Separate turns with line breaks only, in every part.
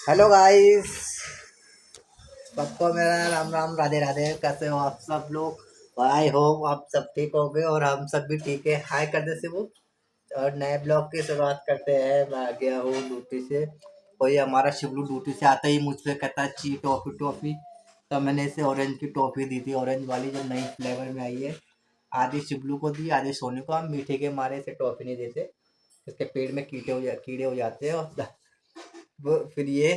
Hello guys, सबको मेरा राम राम राधे राधे। कैसे हो आप सब लोग? आई होप आप सब ठीक होंगे और हम सब भी ठीक है। हाय कर दे सिबू। और नए ब्लॉग की शुरुआत करते हैं। मैं आ गया हूँ ड्यूटी से। कोई हमारा शिवलू ड्यूटी से आता ही मुझसे कहता है ची टॉफी टॉफी। तो मैंने इसे ऑरेंज की टॉफी दी थी, ऑरेंज वाली जो नई फ्लेवर में आई है। आधी शिवलू को दी, आधी सोनू को। हम मीठे के मारे इसे टॉफी नहीं देते, इसके पेट में कीड़े हो जाते हैं। और वो फिर ये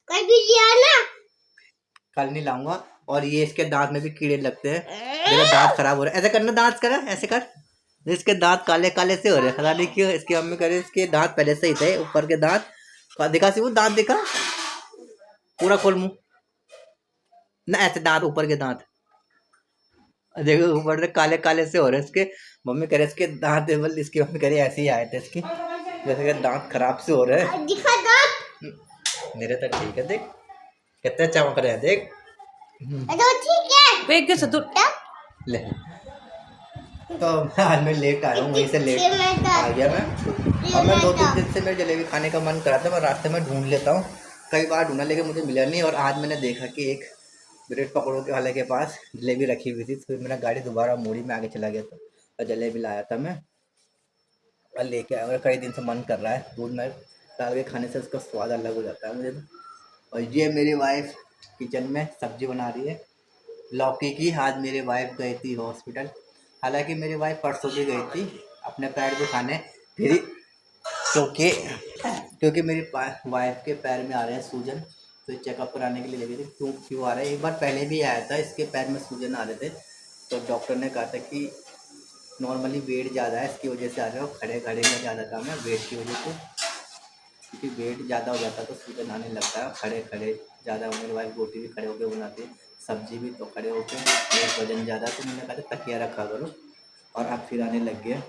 कल भी लिया ना, कल नहीं लाऊंगा। और ये इसके दांत में भी कीड़े लगते हैं। मेरा दांत खराब हो रहा है। ऐसे करना, दांत करा ऐसे कर। इसके दांत काले काले से हो रहे हैं, पता नहीं क्यों। इसकी मम्मी कह रही है इसके दांत पहले से ही थे, ऊपर के दांत। दिखा सी वो दांत, दिखा पूरा खोल मुंह ना, ऐसे दांत ऊपर के दांत देखो, ऊपर से काले काले से हो रहे हैं इसके। मम्मी कह रही इसके दांत, इसकी मम्मी कह रही ऐसे ही आए थे इसकी, जैसे कि दांत खराब से हो रहे हैं। दिखा दांत मेरे तो ठीक है, देख कितने चमक रहे हैं, देख। तो ठीक है,
वे कैसे तू
ले। तो आज मैं लेट आया हूँ, वहीं से लेट आ गया मैं। अब मैं 2-3 दिन से मेरे जलेबी खाने का मन करा था। मैं रास्ते में ढूंढ लेता हूँ, कई बार ढूंढा लेकिन मुझे मिला नहीं। और आज मैंने देखा कि एक ब्रेड पकौड़ों के वाले के पास जलेबी रखी हुई थी। फिर मेरा गाड़ी दोबारा मोड़ी में आगे चला गया था और जलेबी लाया था मैं और लेके आया। कई दिन से मन कर रहा है, दूध में डाल के खाने से उसका स्वाद अलग हो जाता है मुझे तो। और ये मेरी वाइफ किचन में सब्जी बना रही है लौकी की। आज मेरी वाइफ गई थी हॉस्पिटल। हालांकि मेरी वाइफ परसों भी गई थी अपने पैर दिखाने, फिर क्योंकि क्योंकि मेरी वाइफ के पैर में आ रहे हैं सूजन। तो चेकअप कराने के लिए ले गई थी। क्यों आ रहा है, एक बार पहले भी आया था, इसके पैर में सूजन आ रहे थे। तो डॉक्टर ने कहा था कि नॉर्मली वेट ज़्यादा है, इसकी वजह से आ रहे हो। खड़े खड़े में ज़्यादा काम है वेट की वजह से, क्योंकि वेट ज़्यादा हो जाता है तो सूजन आने लगता है। खड़े खड़े ज़्यादा, मेरी वाइफ रोटी भी खड़े होकर बनाती है, सब्जी भी तो खड़े होकर। वेट वजन ज़्यादा, तो मैंने कहा था तकिया रखा करो। और अब फिर आने लग गया।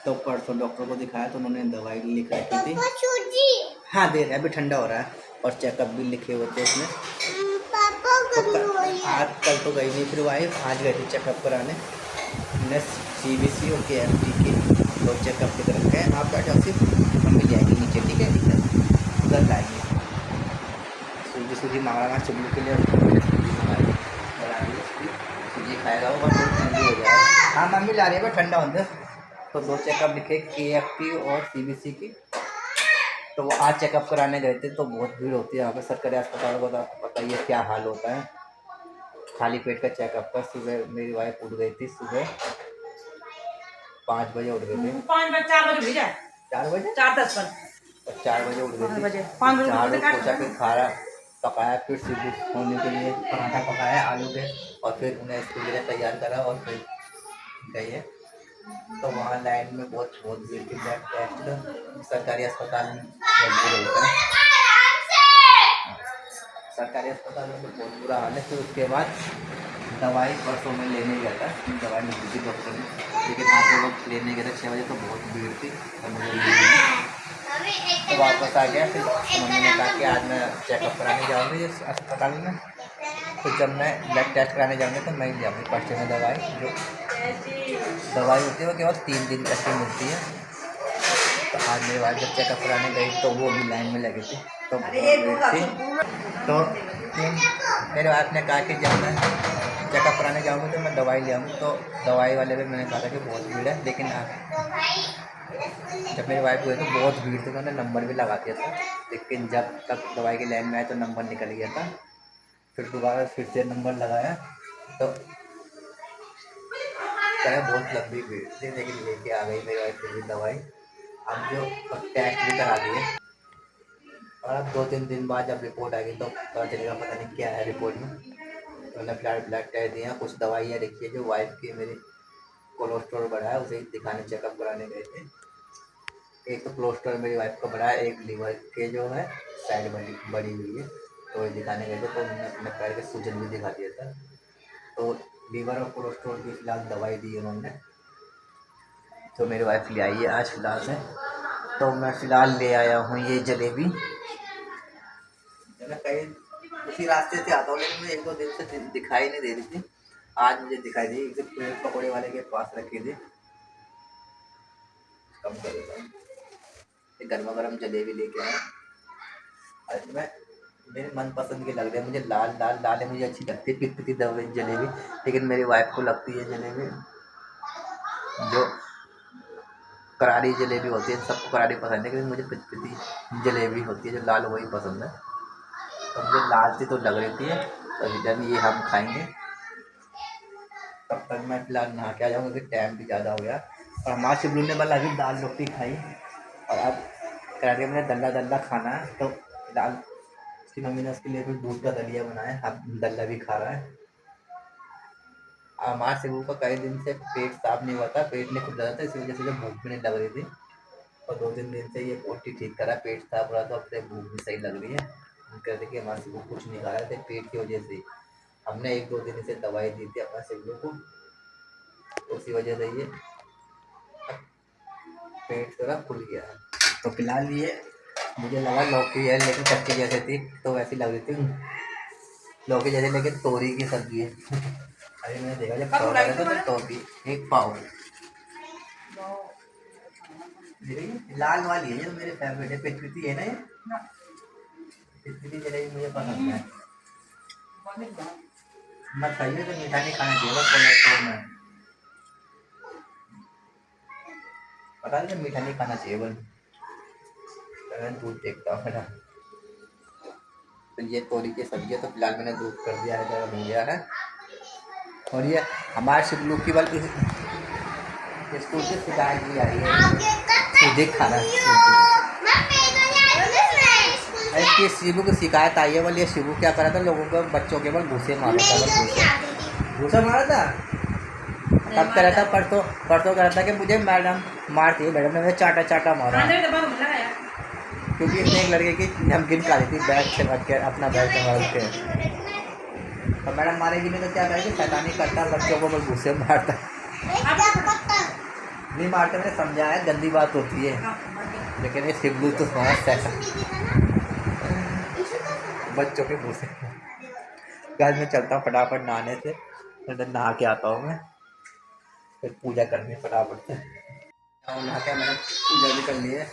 तो परसों डॉक्टर को दिखाया तो उन्होंने दवाई लिख रखी थी। हाँ दे रहे हैं, अभी ठंडा हो रहा है। और चेकअप भी लिखे हुए थे उसमें। तो आज कल तो गई नहीं फिर वाइफ, आज गई थी चेकअप कराने। मैंने CBC और KMT के दो चेकअप लिख रखे हैं। आप बैठे सिर्फ मम्मी ले आएंगी नीचे, ठीक है? उधर लाएंगे। सूजी सूजी मांग रहा चुल्लू के लिए, सूजी मंगाई बनाएंगे। सूजी खाएगा वो, बस ठंडी हो जाए। हाँ मम्मी ला रही है, ठंडा होता है। तो दो चेकअप लिखे, KFT और CBC की। तो वो आज चेकअप कराने गए थे। तो बहुत भीड़ होती है यहाँ पे सरकारी अस्पतालों को, तो आपको पता ही है क्या हाल होता है। खाली पेट का चेकअप का। सुबह मेरी वाइफ उठ गई थी, सुबह 5 बजे उठ गई थी।
4 बजे भेजा
4 बजे,
4:10 पर
और 4 बजे उठ गई
5
थी।
बजे 5 बजे
झाड़ू
उठते काट
पोछा फिर खाना पकाया, फिर सीधी होने के लिए पराठा पकाया आलू के। और फिर उन्हें स्कूल के लिए तैयार करा और फिर गई है। तो वहाँ लाइन में बहुत बहुत भीड़ थी। ब्लड टेस्ट सरकारी अस्पताल में बहुत भीड़ होता है। सरकारी अस्पताल में तो बहुत बुरा हाल है। फिर उसके बाद दवाई परसों में लेने गया था, दवाई मिली थी डॉक्टर ने, लेकिन आते वक्त लेने गया था 6 बजे, तो बहुत भीड़ थी और मुझे मिली नहीं। तो वापस आ गया। फिर मम्मी ने कहा कि आज मैं चेकअप कराने जाऊँगी इस अस्पताल में। तो जब मैं ब्लड टेस्ट कराने जाऊँगी तो मैं ले जाऊँगी पर्चे में दवाई। जो दवाई होती है वो केवल 3 दिन तक की मिलती है। तो आज मेरे बाद जब चेकअप कराने गई तो वो भी लाइन में लगी थी, तो भीड़ थी। तो मेरे बाप ने कहा कि जब मैं चेकअप कराने जाऊँगी तो मैं दवाई ले आऊँगी। तो दवाई वाले भी मैंने कहा था कि बहुत भीड़ है, लेकिन जब मेरी वाइफ गई तो बहुत भीड़ थी। उन्होंने नंबर भी लगा दिया था, लेकिन जब तक दवाई की लाइन में आए तो नंबर निकल गया था। फिर दोबारा फिर से नंबर लगाया तो क्या बहुत लंबी भीड़ थी, लेकिन लेके आ गई मेरी वाइफ फिर भी दवाई। अब जो टेस्ट भी करा दिए और अब 2-3 दिन बाद जब रिपोर्ट आएगी तो पता चलेगा, पता नहीं क्या है रिपोर्ट में। तो मैंने ब्लड टेस्ट दिया, कुछ दवाइयाँ रखी है। जो वाइफ की मेरी कोलेस्ट्रॉल बढ़ा है, उसे दिखाने चेकअप कराने गए थे। एक तो कोलेस्ट्रॉल मेरी वाइफ का बढ़ा है, एक लीवर के जो है साइड बड़ी हुई है, तो ये दिखाने गए थे। तो उन्होंने अपने पैर के सूजन भी दिखा दिया था। तो लीवर और कोलेस्ट्रॉल की फिलहाल दवाई दी उन्होंने। तो मेरी वाइफ ले आई है आज फिलहाल से। तो मैं फिलहाल ले आया हूँ ये जलेबी। मैं कहीं उसी रास्ते से आता हूँ, लेकिन मुझे 1-2 दिन से दिखाई नहीं दे रही थी। आज मुझे दिखाई दी, एक ब्रेड पकौड़े वाले के पास रखी थी। कम कर देता हूँ, गर्मा गर्म जलेबी लेके आया। आज मैं मेरे मनपसंद की लग रही है मुझे, लाल लाल लाल है मुझे अच्छी लगती है पितपीती दवे जलेबी, लेकिन मेरी वाइफ को लगती है जलेबी जो करारी जलेबी होती है, सबको करारी पसंद है, लेकिन मुझे पितपीती जलेबी होती है जो लाल वही पसंद है। तो मुझे लाल सी तो लग रही थी, तो जब ये हम खाएंगे तब तक मैं फिलहाल नहा के आ जाऊँगा क्योंकि टाइम भी ज़्यादा हो गया। और हमारे शिवलू ने वाला अभी दाल रोटी खाई और अब करारी में दल्ला दल्ला खाना है, तो फिलहाल उसकी मम्मी ने उसके लिए भी दूध का दलिया बनाया है, अब दल्ला भी खा रहा है। हमारे शिवू का कई दिन से पेट साफ नहीं हुआ था, पेट नहीं खुल रहा था, इसी वजह से जब भूख भी नहीं लग रही थी, और 2-3 दिन से ये पोटी ठीक करा, पेट साफ हो रहा था, अब से भूख भी सही लग रही है। हम कहते कि हमारे शिवू कुछ नहीं खा रहे थे पेट की वजह से, हमने 1-2 दिन से दवाई दी थी अपने शिवू को, उसी वजह से ये पेट थोड़ा खुल गया है। तो फिलहाल ये मुझे लगा लौकी है, लेकिन कच्ची जैसे थी तो वैसी लग रही थी लौकी जैसे, लेकिन तोरी की सब्जी है। अभी मैंने देखा जब पाव लगा तो तोरी एक पाव लाल वाली है जो मेरे फेवरेट है, पितपीती है ना, ये पितपीती जलेबी मुझे पसंद है। मत खाइए तो मीठा नहीं खाना चाहिए कोलेस्ट्रॉल में, पता नहीं मीठा नहीं खाना चाहिए बोल। दूध देखता हूँ मेरा, तो ये तोरी की सब्जी है, तो फिलहाल मैंने दूध कर दिया है, गर्म हो गया है। और ये हमारे शिवलू की बल्कि स्कूल से शिकायत भी आ रही है सीधे खाना, इसकी शिवू की शिकायत आई है बोलिए शिवू क्या करा था, लोगों को बच्चों के बल घूसे मारा था, घूसा मारा था। तब कह रहा था परसों कह रहा था कि मुझे मैडम मारती है, मैडम ने मुझे चाटा चाटा मारा, क्योंकि इसने एक लड़के की नमकीन खा ली थी बैग से रख के, अपना बैग से मार के, तो मैडम मारेगी नहीं तो क्या करेगी, शैतानी करता बच्चों को बस घूसे मारता, नहीं मारते, मैंने समझा है गंदी बात होती है, लेकिन ये शिवलू तो समझता है बच्चों के घूसे। आज मैं चलता हूँ फटाफट नहाने से, फिर नहा के आता हूँ मैं, फिर पूजा करनी है फटाफट से, और नहा के मैंने पूजा भी कर ली है।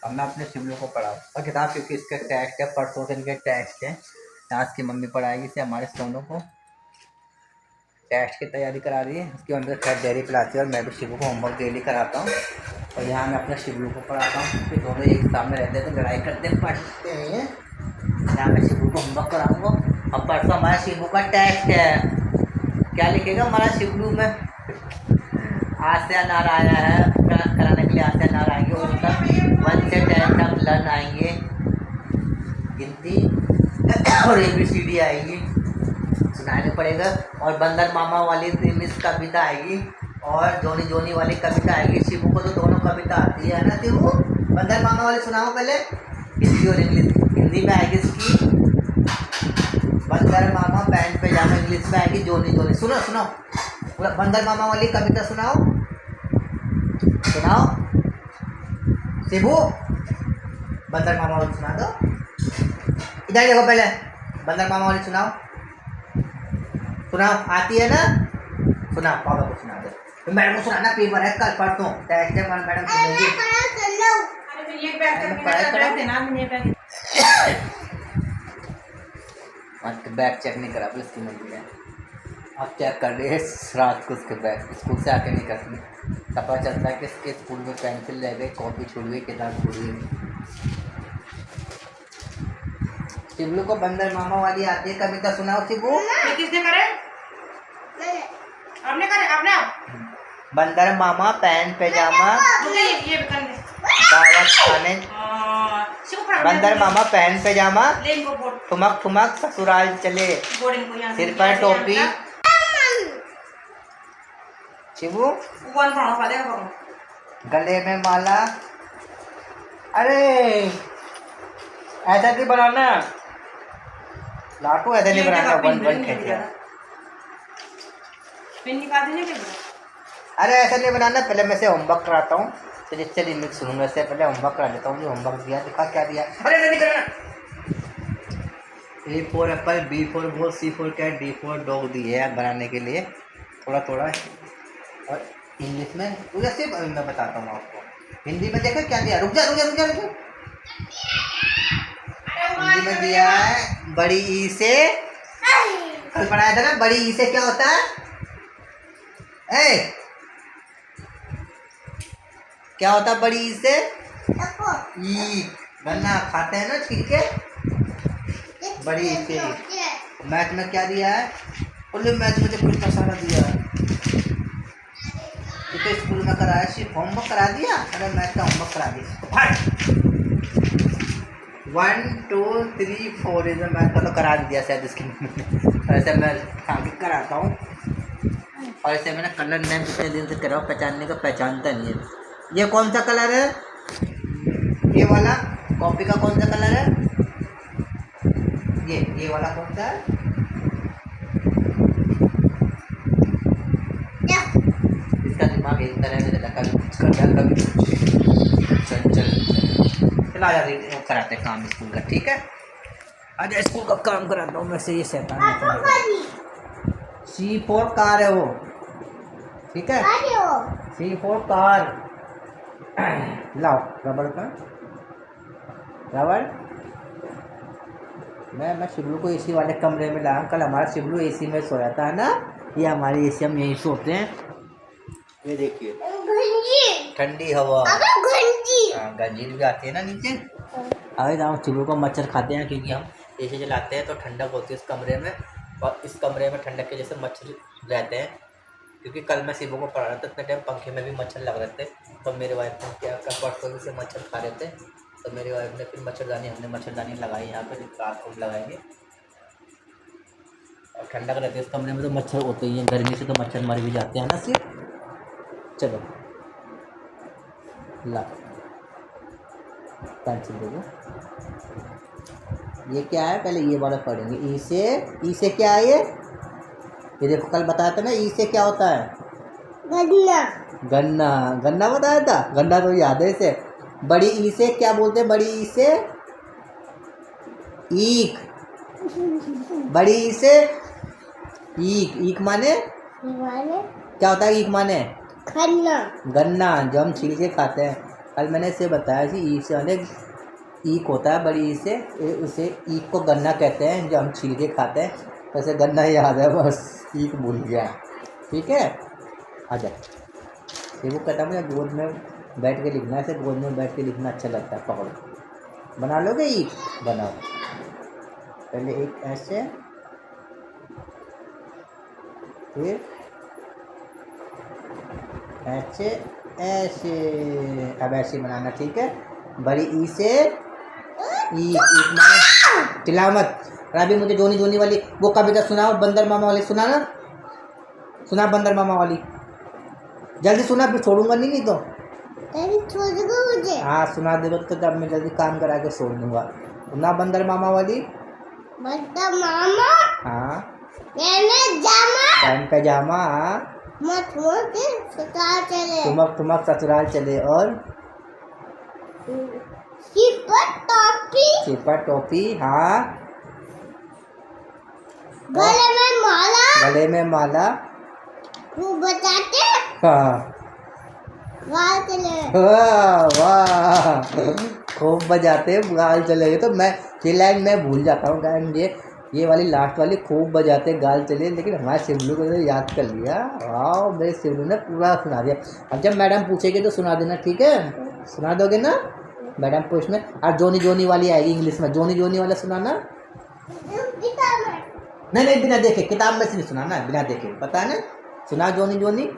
अब मैं अपने शिवलू को पढ़ाऊँ और किताब, क्योंकि इसका टेस्ट है, परसों से इनके टेस्ट है, आज की मम्मी पढ़ाएगी इसे, हमारे दोनों को टेस्ट की तैयारी करा रही है, उसके अंदर खैर डेयरी पिलाती है, और मैं भी शिवू को होमवर्क डेली कराता हूँ, और यहाँ मैं अपने शिवलू को पढ़ाता हूँ, क्योंकि दोनों एक सामने रहते हैं तो लड़ाई करते पढ़ते हैं। यहाँ मैं शिवू को होमवर्क कराऊँगा, और परसों हमारा शिवू का टेस्ट है, क्या लिखेगा हमारा शिवलू में, आज से अनार आया है कराने के लिए, आज से अनार आएंगे, और उनका 1 से 10 तक लर्न आएंगे, गिनती और ABCD आएगी, सुनाने पड़ेगा, और बंदर मामा वाली मिस कविता आएगी, और जोनी जोनी वाली कविता आएगी। शिवू को तो दोनों कविता आती है ना शिवू, बंदर मामा वाली सुनाओ पहले, हिंदी और इंग्लिश, हिंदी में आएगी इसकी बंदर मामा पैंट पैजामा, इंग्लिश में आएगी जोनी जोनी। सुनो सुनो बंदर मामा वाली कविता सुनाओ सुनाओ शिवू, बंदर मामा वाली सुना दो, इधर देखो पहले, बंदर मामा वाली सुनाओ सुनाओ, आती है ना, सुनाओ पापा को सुना दो, तो मैडम को सुनाना, पेपर है कल परसों टेस्ट है, मैडम सुनेगी, बैग चेक नहीं करा बोले इसकी मम्मी है, अब चेक कर रही है रात को उसके बैग, स्कूल से आके नहीं करती, पता चलता है कि इसके स्कूल में पेंसिल रह गई, कॉपी छूट गई, किताब छूट गई। शिवलू को बंदर मामा वाली आती है कविता सुनाओ शिवू।
किसने करे? आपने करे? आपने?
बंदर मामा पैंट पैजामा दावत खाने, बंदर मामा पैंट पैजामा ठुमक ठुमक ससुराल चले, सिर पर टोपी, शिवू गले में माला, अरे ऐसा नहीं बनाना लाटू, ऐसा नहीं बनाना, वन खेल, अरे ऐसा नहीं बनाना, पहले मैं से होमवर्क कराता हूँ, तो जिससे रिमिक्स सुनूंगा, इससे पहले होमवर्क करा लेता हूँ, जो होमवर्क दिया दिखा क्या दिया, अरे ऐसा नहीं करना। A for apple, B for ball, C for cat, D for dog दिए है बनाने के लिए थोड़ा थोड़ा, और इंग्लिश में सिर्फ मैं बताता हूँ आपको, हिंदी में देखो क्या दिया, रुक जा रुक जा रुक जा रुक जा, हिंदी में दिया है बड़ी ई से, कल पढ़ाया था ना, बड़ी ई से क्या होता है? क्या होता है बड़ी ई से? ईख। गन्ना खाते हैं ना छील के, बड़ी ई से। मैथ में क्या दिया है? बोले मैथ में तो कुछ सारा दिया है, तो स्कूल में कराया, सिर्फ होमवर्क करा दिया। अरे मैथ का होमवर्क करा दिया। 1 2 3 4 इधर मैथ का तो करा दिया शायद इसकी। ऐसे मैं आगे कराता हूँ, और ऐसे मैंने कलर नेम कितने दिन से कराओ, पहचानने का पहचानता नहीं है। ये कौन सा कलर है? ये वाला कॉपी का कौन सा कलर है? ये वाला कौन सा है? इसका दिमाग एक तरह से लगा, कभी कुछ करता है कभी कुछ। चल आ जाते वो कराते काम स्कूल का, ठीक है? आज स्कूल का काम कराता हूँ मैं से। ये शैतान C फॉर कार है वो, ठीक है? C for car. लाओ रबड़ का, रबड़। मैं शिबलू को एसी वाले कमरे में लाया। कल हमारा शिबलू एसी में सोया था ना, ये हमारे एसी हम यहीं सोते हैं। ये देखिए ठंडी हवा, गंजीर भी आती है ना नीचे। अरे हम शिबलू को मच्छर खाते हैं, क्योंकि हम एसी चलाते हैं तो ठंडक होती है इस कमरे में, और इस कमरे में ठंडक के जैसे मच्छर रहते हैं। क्योंकि कल मैं शिबू को पढ़ा रहा था, इतने टाइम पंखे में भी मच्छर लग रहे थे, तो मेरे वाइफ ने क्या परसों से मच्छर खा रहे थे, तो मेरी वाइफ ने फिर मच्छरदानी, हमने मच्छरदानी लगाई यहाँ पे, रात को लगाएंगे और ठंडक रहती है इस कमरे में, तो मच्छर होते ही हैं। गर्मी से तो मच्छर मर भी जाते हैं ना सिर्फ। चलो ला पेंसिल दे दो। ये क्या है? पहले ये वाला पढ़ेंगे। ई से क्या है? ये देखो कल बताया था ना, ई से क्या होता है? गन्ना। गन्ना, गन्ना बताया था। गन्ना तो याद है इसे। बड़ी ई से क्या बोलते हैं? बड़ी ई से ईख। बड़ी ई से ईख। ईख माने क्या होता है? ईख माने गन्ना। गन्ना जो हम छील के खाते हैं। कल मैंने इसे बताया कि ई से अनेक ईख होता है, बड़ी ई से, उसे ईख को गन्ना कहते हैं जो हम छील के खाते हैं। वैसे गन्ना याद है, बस ईख भूल गया, ठीक है? आ जाए। ये वो कहता मुझे गोद में बैठ के लिखना है, ऐसे गोद में बैठ के लिखना अच्छा लगता है। पकड़ो, बना लोगे ईख? बनाओ। पहले एक ऐसे, फिर ऐसे, ऐसे। अब ऐसे बनाना, ठीक है? बड़ी ई से ईख माने तिलावत। राबी मुझे जोनी जोनी वाली वो कविता सुनाओ, बंदर मामा वाली सुनाना। सुना बंदर मामा वाली, जल्दी सुना, फिर छोड़ूंगा नहीं तो। मुझे हाँ सुना दे तो जब मैं जल्दी काम करा के छोड़ दूंगा। सुना बंदर मामा वाली। बंदर मामा हाँ पहन पैजामा, हाँ ससुराल चले, ठुमक ससुराल चले, और सिर पर टोपी, हाँ गले में माला, खूब बजाते, हाँ वाह खूब बजाते गाल चले। तो मैं ये लाइन मैं भूल जाता हूँ गायन, ये वाली लास्ट वाली खूब बजाते गाल चले, लेकिन हमारे शिवलू को तो याद कर लिया। वाह मेरे शिवलू ने पूरा सुना दिया। अब जब मैडम पूछेगी तो सुना देना, ठीक है? सुना दोगे ना? मैडम पूछ में और जोनी जोनी वाली आएगी इंग्लिश में, जोनी जोनी वाला सुनाना। नहीं बिना देखे, किताब में से नहीं सुनाना, बिना देखे, पता है ना? सुना जोनी जोनी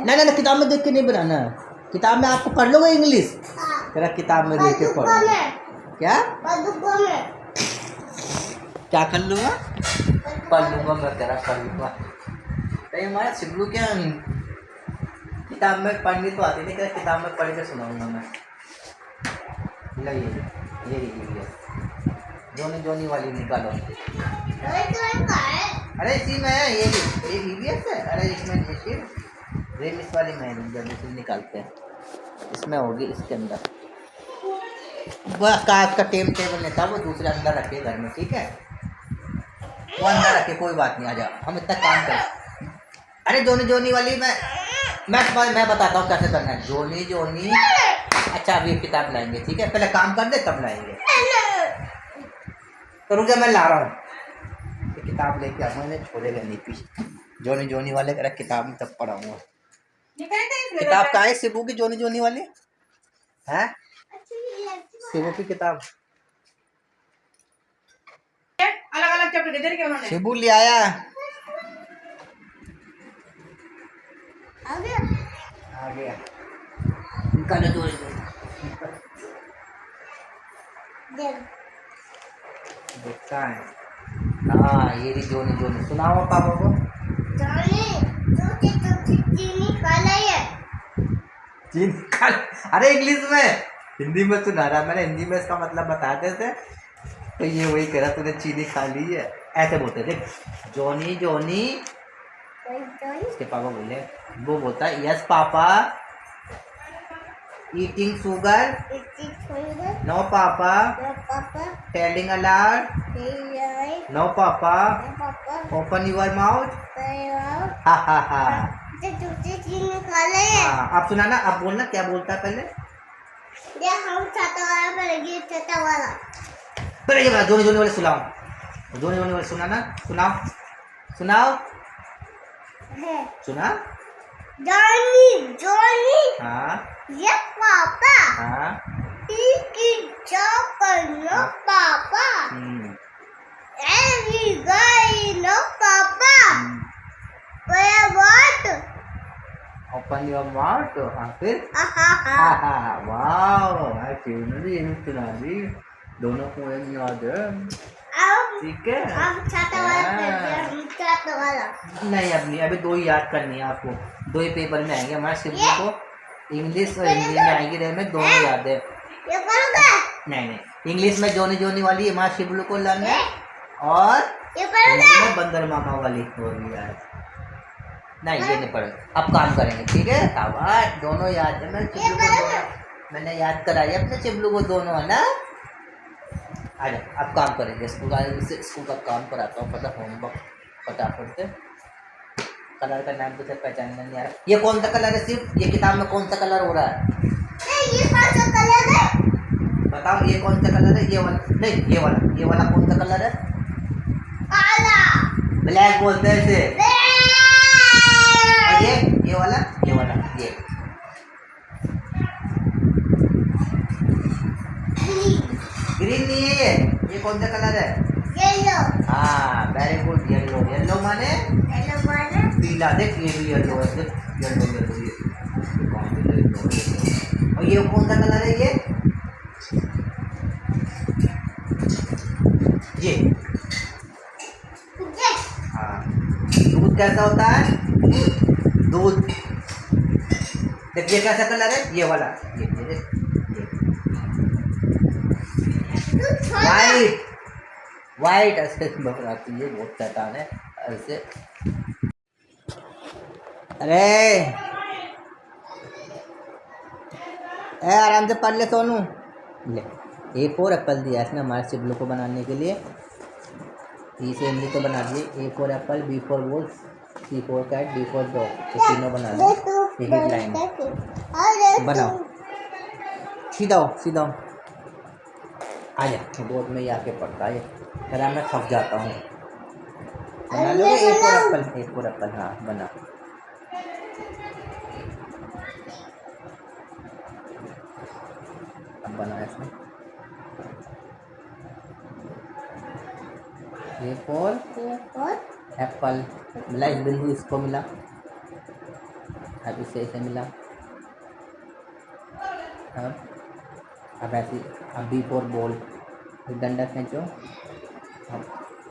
नहीं किताब में देख के नहीं बनाना। किताब में आपको पढ़ लोगे इंग्लिश, तेरा किताब में देख के पढ़। क्या क्या कर लूँगा? पढ़ लूँगा मैं, तेरा पढ़ लूँगा। तो हमारा शिवलू क्या किताब में पढ़नी तो आती नहीं, किताब में पढ़ के सुनाऊंगा मैं। ये जोनी जोनी वाली निकालो। अरे इसी में है ये EVS है। अरे इसमें रेमिस वाली में जल्दी निकालते हैं, इसमें होगी इसके अंदर। वह कागज का टेम टेबल नहीं था, वो दूसरे अंदर रखे घर में, ठीक है? वो अंदर रखे, कोई बात नहीं, आ जाओ हम इतना काम करें। अरे जोनी जोनी वाली मैं बताता हूँ कैसे करना है। जोनी जोनी अच्छा अभी किताब लाएंगे, ठीक है, पहले काम कर दे तब लाएंगे। तो रुक जा, मैं ला रहा हूँ। किताब लेके आऊँगा, मैंने छोड़ेगा नहीं पीछे। जोनी जोनी वाले करा किताब में तब पढ़ाऊँगा। किताब कहाँ है शिबू की, जोनी जोनी वाली है? शिबू की किताब
अलग अलग चैप्टर दे रखे उन्होंने।
शिबू ले आया। आ गया। निकालो जोनी जोनी। देखता है। हाँ ये रही जोनी जोनी। सुनाओ पापा को। चीनी खा। अरे इंग्लिश में, हिंदी में सुना रहा मैंने, हिंदी में इसका मतलब बताते थे तो ये वही कह रहा तूने चीनी खा ली है, ऐसे बोलते थे। जोनी जोनी इसके पापा बोले, वो बोलता है yes papa eating sugar, no papa telling allowed, no papa open your mouth, हा हा हा। अब सुनाना, अब बोलना क्या बोलता है पहले। पहले ये बता, जोनी जोनी वाले सुनाओ, जोनी जोनी वाले सुनाना, सुनाओ सुनाओ सुना।
जॉनी जॉनी
हाँ
ये पापा
हाँ
नो पापा every guy नो पापा what
ओपन योर माउथ। हाँ फिर वाओ, ये भी सुना दी, दोनों को याद है, ठीक है।
अब छाता वाला
नहीं अभी अभी दो ही याद करनी है आपको, दो ही पेपर में आएंगे हमारे शिबू को, इंग्लिश और हिंदी में आएगी, रहे में दोनों याद है।
ये करोगे?
नहीं इंग्लिश में जोनी जोनी वाली हमारे शिबू को लर्न है, और
ये
हिंदी में बंदर मामा वाली हो रही है। नहीं ये नहीं पढ़े, अब काम करेंगे, ठीक है। आवाज दोनों याद है, मैंने याद कराई अपने चिबलू को दोनों, है ना। आ जाओ अब काम करेंगे, स्कूल का काम कराता हूँ, पता होमवर्क फटाफट से। कलर का नाम तो पहचानना नहीं आ रहा, ये कौन सा कलर है सिर्फ, ये किताब में कौन सा कलर हो रहा है?
ये कौन सा कलर है?
बताओ ये कौन सा कलर है? ये वाला नहीं, ये वाला कौन सा कलर है?
काला।
ब्लैक बोलते हैं इसे। और ये वाला ये ग्रीन नहीं है, ये कौन सा कलर है?
येलो।
हाँ वेरी गुड, येलो। येलो माने पीला, देख ये भी येलो है, देख येलो येलो ये। और ये कौन सा कलर है? ये हाँ। दूध कैसा होता है? दूध देख, ये कैसा कलर है? ये वाला, ये देख, वाइट वाइट ऐसे घबराती है, बहुत शैतान है ऐसे। अरे आराम से पढ़ ले सोनू। ले A4 एप्पल दिया इसने हमारे चिबलू को बनाने के लिए, E से हिंदी तो बना दिए, A4 apple, B for ball, C for cat, D for dog, ये तीनों बना दिए। एक लाइन बनाओ, सीधा हो आ जा, बोर्ड में ही आके पढ़ता है, फिर मैं थक जाता हूँ। बना लोगे A4 एप्पल, हाँ बना। अब बना इसमें A4 एप्पल, मिला इस बिंदु, इसको मिला, अब इसे मिला। अब ऐसे, अब B फॉर बॉल, डंडा खींचो, अब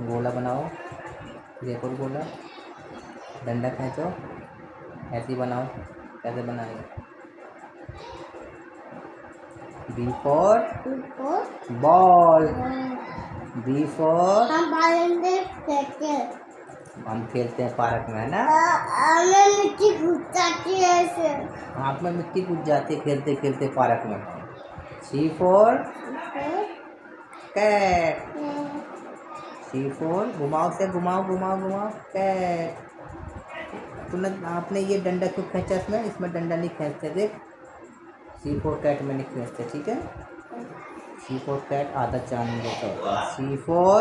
गोला बनाओ, एक और गोला, डंडा खींचो, ऐसे ही बनाओ। कैसे बनाएगा? B for ball, B for हम खेलते हैं पार्क में, है ना।
मिट्टी घुस जाती है ऐसे,
आँख में मिट्टी घुस जाती है खेलते खेलते पार्क में। C for cat, C for घुमाओ से घुमाओ कैट। आपने ये डंडा क्यों खींचा इसमें डंडा नहीं खींचते, देख सी फोर कैट में नहीं खींचते, ठीक है। सी फोर कैट आधा चांद जैसा होता है। सी फोर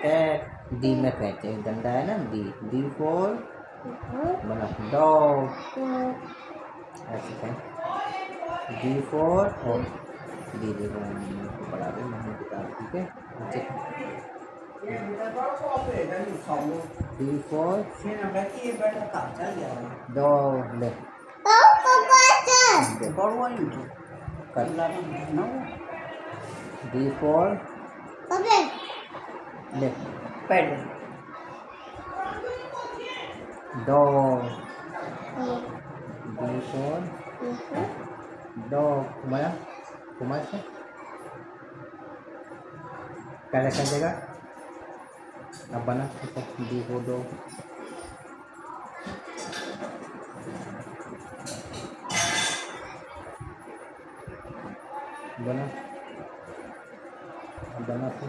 कैट, डी में कहते हैं, डंडा है ना, डी, डी फोर बना डॉग, ऐसे कहें, डी फोर और डी डी को पढ़ा दे मम्मी किताब, ठीक है। डी फोर डॉग, ले डी फोर ले डॉग, डी फोर डॉग, घुमाया घुमाया से क्या कर देगा अब बना, डी फोर डॉग, बना बना से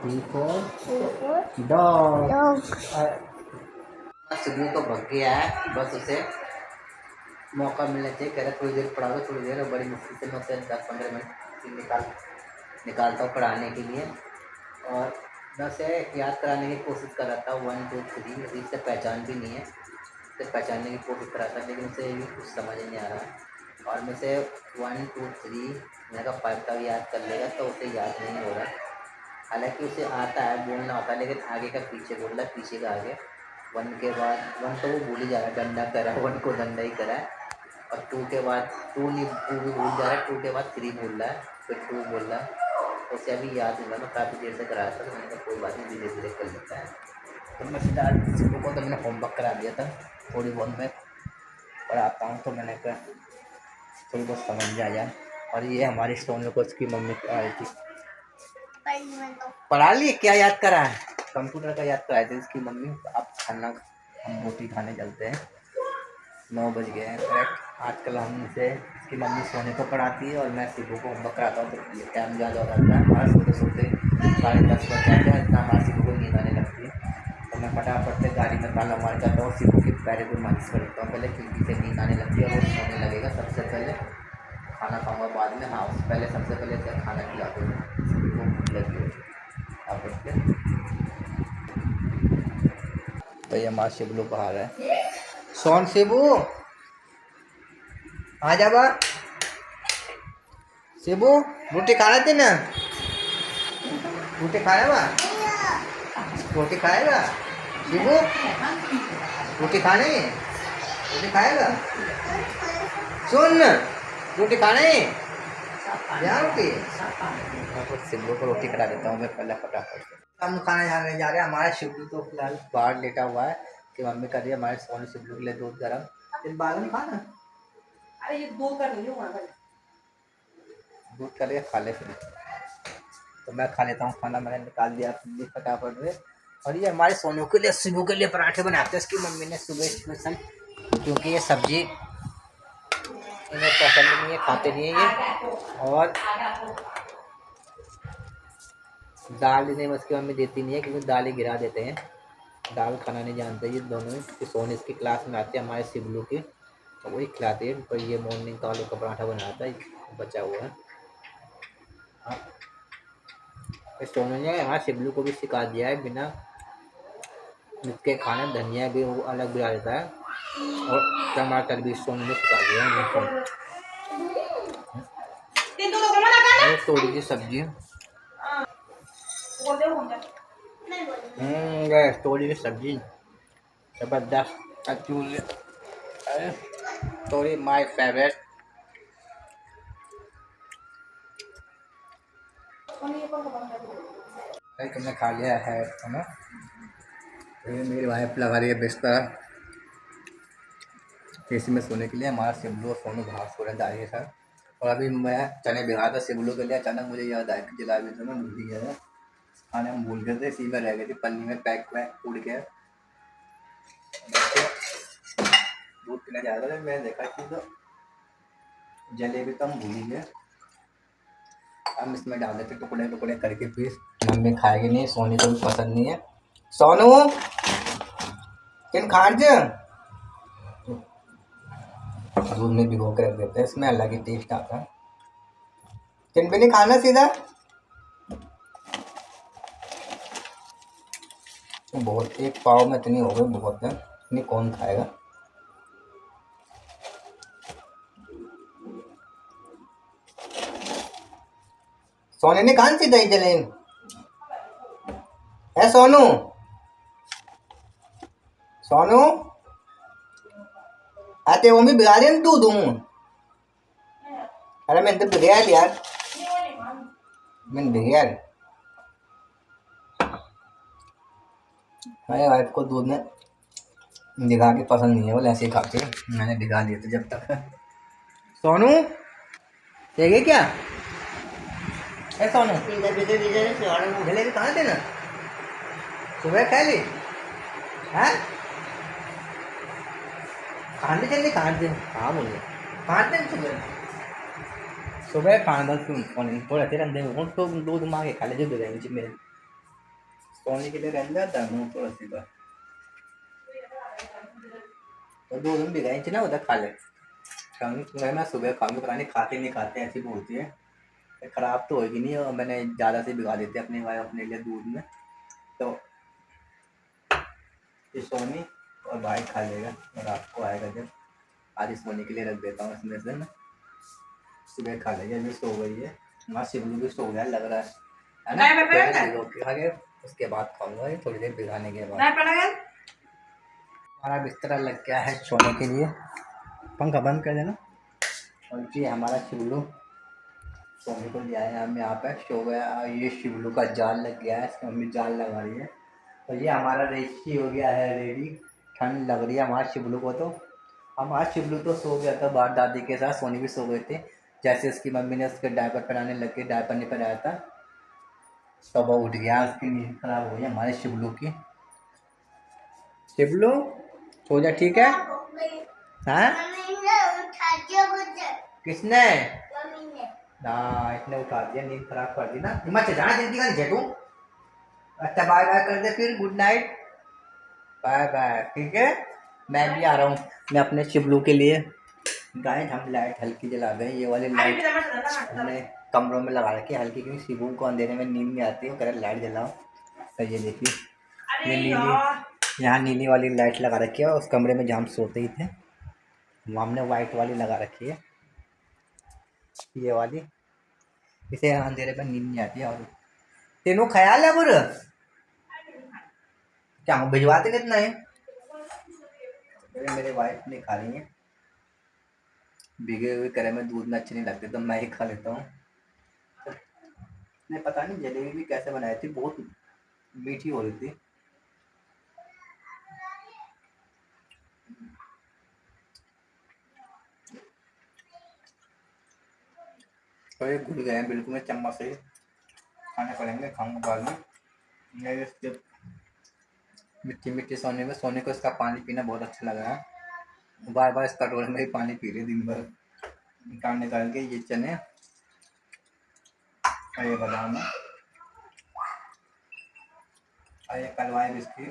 डी फोर डॉग। सिद्धू तो भग गया है, बस उसे मौका मिलना चाहिए, कह रहा थोड़ी देर पढ़ा दो थोड़ी देर, और बड़ी मुश्किल से मैं उसे 10-15 मिनट निकालता हूँ पढ़ाने के लिए। और मैं उसे याद कराने की कोशिश कर रहा था 1 2 3, अभी से पहचान भी नहीं है, उसे पहचानने की कोशिश कर रहा था, लेकिन उसे भी कुछ समझ नहीं आ रहा। और मैं उसे 1 2 3 मैंने कहा 5 का भी याद कर लेगा, तो उसे याद नहीं हो रहा। हालांकि उसे आता है, बोलना होता है, लेकिन आगे का पीछे बोल रहा है, पीछे का आगे। 1 के बाद 1 तो वो भूल ही जा रहा है, डंडा करा है, 1 को डंडा ही करा है। और 2 के बाद 2 नहीं, 2 भी भूल जा रहा है, 2 के बाद 3 बोल रहा है, फिर 2 बोल रहा है। उसे अभी याद नहीं रहा, मैं काफ़ी देर से कराया था, तो मैंने कहा कोई बात नहीं, धीरे धीरे कर लेता है। तो मैं फिलहाल सिद्धू को तो मैंने होमवर्क करा दिया था, थोड़ी बहुत मैं पढ़ाता हूँ, तो मैंने कहा थोड़ी बहुत समझ में आ जाए। और ये हमारी सोनू को उसकी मम्मी आई थी, पढ़ा लिए, क्या याद करा है, कंप्यूटर का याद कराए थे इसकी मम्मी। अब खाना, हम रोटी खाने चलते हैं, 9 बज गए हैं करेक्ट। आजकल हम इसे इसकी मम्मी सोने को पढ़ाती है और मैं सिद्धू को होमवर्क कराता हूँ, तो टाइम ज़्यादा हो जाता है हमारा, सोते सोते 10:30 बज जाते हैं, इतना हमारे सिद्धू को नींद आने लगती है। तो मैं फटाफट से गाड़ी में ताला मार जाता हूँ और सिद्धू के पैर को मालिश कर देता हूँ पहले, क्योंकि से नींद आने लगती है और वो सोने लगेगा। सबसे पहले खाना खाऊंगा बाद में, हाँ पहले सबसे पहले से खाना खिला दो, सिद्धू को भूख लगी हो आप उठ के। तो ये हमारा शिबलू बाहर है, सोन शिबू आ जा बाहर, शिबू रोटी खाना थी ना, रोटी खाया बा, रोटी खाएगा शिबू, रोटी खाने, रोटी खाएगा, सुन रोटी खाने यहाँ रोटी। शिबू को रोटी खिला देता हूँ मैं पहले फटाफट से। हम खाना जाने जा रहे हैं, हमारा शिबू तो फिलहाल बाहर लेटा हुआ है कि मम्मी कर रही है हमारे सोनू शिबू के लिए दूध गर्म, फिर बाद में खाना,
अरे ये दूध का नहीं हुआ,
दूध का लिए खा ले फिर। तो मैं खा लेता हूँ खाना, मैंने निकाल दिया अपने फटाफट में। और ये हमारे सोनू के लिए, शिबू के लिए पराठे बनाते हैं इसकी मम्मी ने सुबह स्पेशल, क्योंकि ये सब्जी इन्हें पसंद नहीं है, खाते नहीं है ये। और दाल इन्हें उसकी मम्मी देती नहीं है, क्योंकि दाल ही गिरा देते हैं, दाल खाना नहीं जानते ये दोनों। सोनू इसकी क्लास में आती है हमारे शिबलू की, तो वही खिलाती है। तो ये मॉर्निंग का आलू का पराठा बनाता है, बचा हुआ है। सोनू ने हमारे शिबलू को भी सिखा दिया है बिना मिर्च खाना, धनिया भी वो अलग गिरा देता है, और टमाटर भी सोनू ने सिखा दिया है। तोड़ी की सब्जी, तोड़ी की सब्जी जबरदस्त, तोड़ी माय फेवरेट। तुमने खा लिया है ना, मेरी वाइफ लगा रही है बिस्तर एसी में सोने के लिए। हमारा शिबलू और सोनू बाहर सो रहे हैं दाई के साथ। और अभी मैं चने भिगा था शिबलू के लिए, अचानक मुझे याद आया कि जला भी तो मैं भूल गया है, खाने हम भूल गए थे, इसी में रह गई थी, पन्नी में पैक में उड़ गया। दूध पीना जा रहा था, मैंने देखा कि तो जलेबी तो हम भूल ही गए, हम इसमें डाल देते टुकड़े टुकड़े करके पीस। मम्मी खाएगी नहीं, सोनी को भी पसंद नहीं है। सोनू किन खाट दूध में भिगो के रख देते हैं, इसमें अलग ही टेस्ट आता है। किन भी नहीं खाना सीधा बहुत, एक पाव में इतनी हो गई बहुत है, इतनी कौन खाएगा। सोने ने कहाँ सी दही जलेन है सोनू, सोनू आते वो भी बिगा रहे दूध हूँ। अरे मैंने तो बिगाड़ यार, मैंने बिगाड़ मेरे वाइफ को दूध में भिगा के पसंद नहीं है, बोले ऐसे ही खाते हैं। मैंने भिगा लिए थे जब तक। सोनू चाहिए क्या है सोनू, जलेबी कहाँ थे ना, सुबह खा ली है, खाने चलिए काट दे, हाँ बोलिए काट दे सुबह, सुबह खाना थोड़ा थे रंधे में तो दूध मांगे खा ले जो बिरयानी मेरे सोने के लिए रहने जाता हूँ थोड़ा सी बार, तो दूध में बिरयानी ना उधर खा ले। मैं सुबह खाऊंगी, पता नहीं खाते नहीं खाते ऐसी बोलती है, खराब तो होगी नहीं, और मैंने ज़्यादा से भिगा देती अपनी वाइफ अपने लिए दूध में, तो ये सोनी और भाई खा लेगा, और आपको आएगा जब आज सोने के लिए रख देता हूँ इसमें से ना, सुबह खा लेगा। अभी सो गई है वहाँ, शिवलू भी सो गया लग रहा है ना, भिगो के खा के उसके बाद खाऊंगा ये थोड़ी देर भिगाने के बाद। हमारा बिस्तर लग गया है सोने के लिए, पंखा बंद कर देना। और जी हमारा शिवलू सोने को ले आया, हम यहाँ पे सो गया। ये शिवलू का जाल लग गया है, इसकी मम्मी जाल लगा रही है। तो ये हमारा रेस्की हो गया है रेडी, ठंड लग रही है हमारे शिवलू को। तो हमारा शिवलू तो सो गया था बाहर दादी के साथ, सोनी भी सो गए थे। जैसे उसकी मम्मी ने उसके डायपर पहनाने लग के, डायपर नहीं पहनाया था तो वो उठ गया, उसकी नींद खराब हो गई हमारे शिवलू की। शिवलू सो जा ठीक है। हाँ किसने, हाँ इसने उठा दिया, नींद खराब कर दी ना, हिम्मत से जाना जल्दी कर जेठू। अच्छा बाय बाय कर दे फिर, गुड नाइट बाय बाय ठीक है। मैं भी आ रहा हूँ, मैं अपने शिवलू के लिए गाइस हम लाइट हल्की जला गए, ये वाली लाइट हमने कमरों में लगा रखी है हल्की, क्योंकि शिवू को अंधेरे में नींद नहीं आती है, वो कह रहा लाइट जलाओ। तो ये देखिए ये नीली, यहाँ नीली वाली लाइट लगा रखी है, उस कमरे में जहाँ हम सोते ही थे वहाँ हमने वाइट वाली लगा रखी है, ये वाली, इसे अंधेरे में नींद नहीं आती है। और तेनों ख्याल है बुर क्या भिजवाते कितना है, मेरे वाइफ नहीं खा रही है, भीगे हुए करे में दूध में अच्छे नहीं लगते तो मैं ही खा लेता हूँ। नहीं पता नहीं जलेबी भी कैसे बनाई थी, बहुत मीठी हो रही थी। तो ये घुल गए हैं बिल्कुल, में चम्मच से खाने पड़ेंगे, खाऊंगा बाद में। ये इसके मिट्टी मिट्टी सोने में, सोने को इसका पानी पीना बहुत अच्छा लग रहा है, बार बार इस कटोरे में ही पानी पी रही दिन भर। निकाल निकाल के ये चने और ये बादाम है और ये कलवाए भी इसकी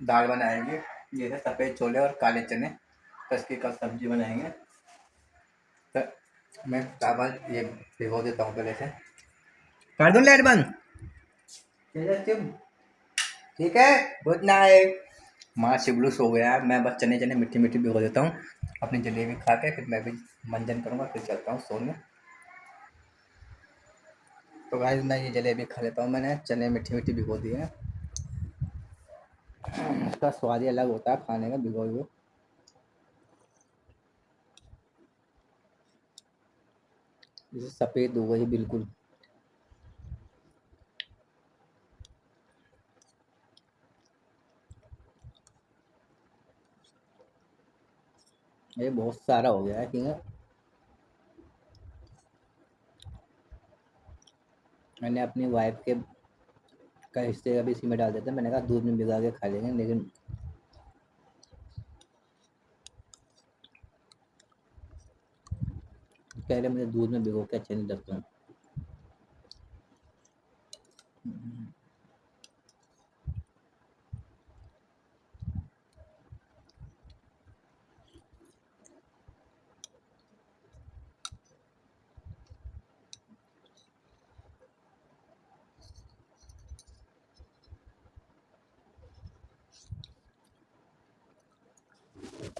दाल बनाएंगे, ये है सफ़ेद छोले और काले चने, तो इसकी कल सब्जी बनाएंगे। तो मैं चावल ये भिगो देता हूँ पहले से, कर दूँ लाइट बंद ठीक है, गुड नाइट। हमारा शिवलू सो गया है, मैं बस चने चने मिट्टी मिट्टी भिगो देता हूँ, अपनी जलेबी खा के फिर मैं भी मंजन करूँगा, फिर चलता हूँ सोने। तो गाइस मैं ये जलेबी खा लेता हूँ, मैंने चने मिट्टी मिट्टी भिगो दिए हैं, इसका स्वाद ही अलग होता है खाने का भिगो हुए। जैसे सफ़ेद हो गई बिल्कुल, ये बहुत सारा हो गया है ठीक है। मैंने अपनी वाइफ के का हिस्से अभी इसी में डाल देते, मैंने कहा दूध में भिगा के खा लेंगे, लेकिन कह रहे मुझे दूध में भिगो के अच्छे नहीं लगते हैं।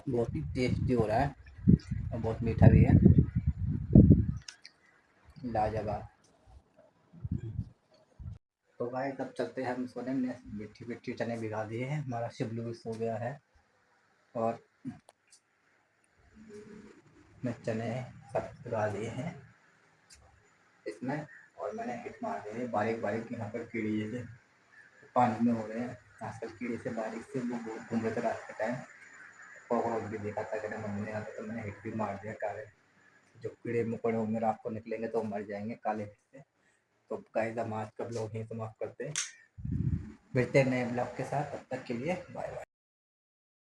बहुत ही टेस्टी हो रहा है और बहुत मीठा भी है, लाजवाब। तो भाई तब चलते हैं हम सोने में। मिट्टी मिट्टी चने भिगा दिए हैं, हमारा शिवलू भी सो गया है और मैं चने सब भिगा दिए हैं इसमें। और मैंने हिट मार दिए हैं बारीक बारीक, यहाँ पर कीड़े जैसे पानी में हो रहे हैं आजकल, कीड़े से बारीक से वो घूम रहे थे रात के टाइम। कॉकरोच भी देखा था कि मम्मी ने यहाँ पे, तो मैंने हिट भी मार दिया। काले जो कीड़े मकोड़े होंगे रात को निकलेंगे तो मर जाएंगे काले हिट से। तो गाइस हम आज का ब्लॉग यहीं समाप्त करते हैं, मिलते हैं नए ब्लॉग के साथ, तब तक के लिए बाय बाय।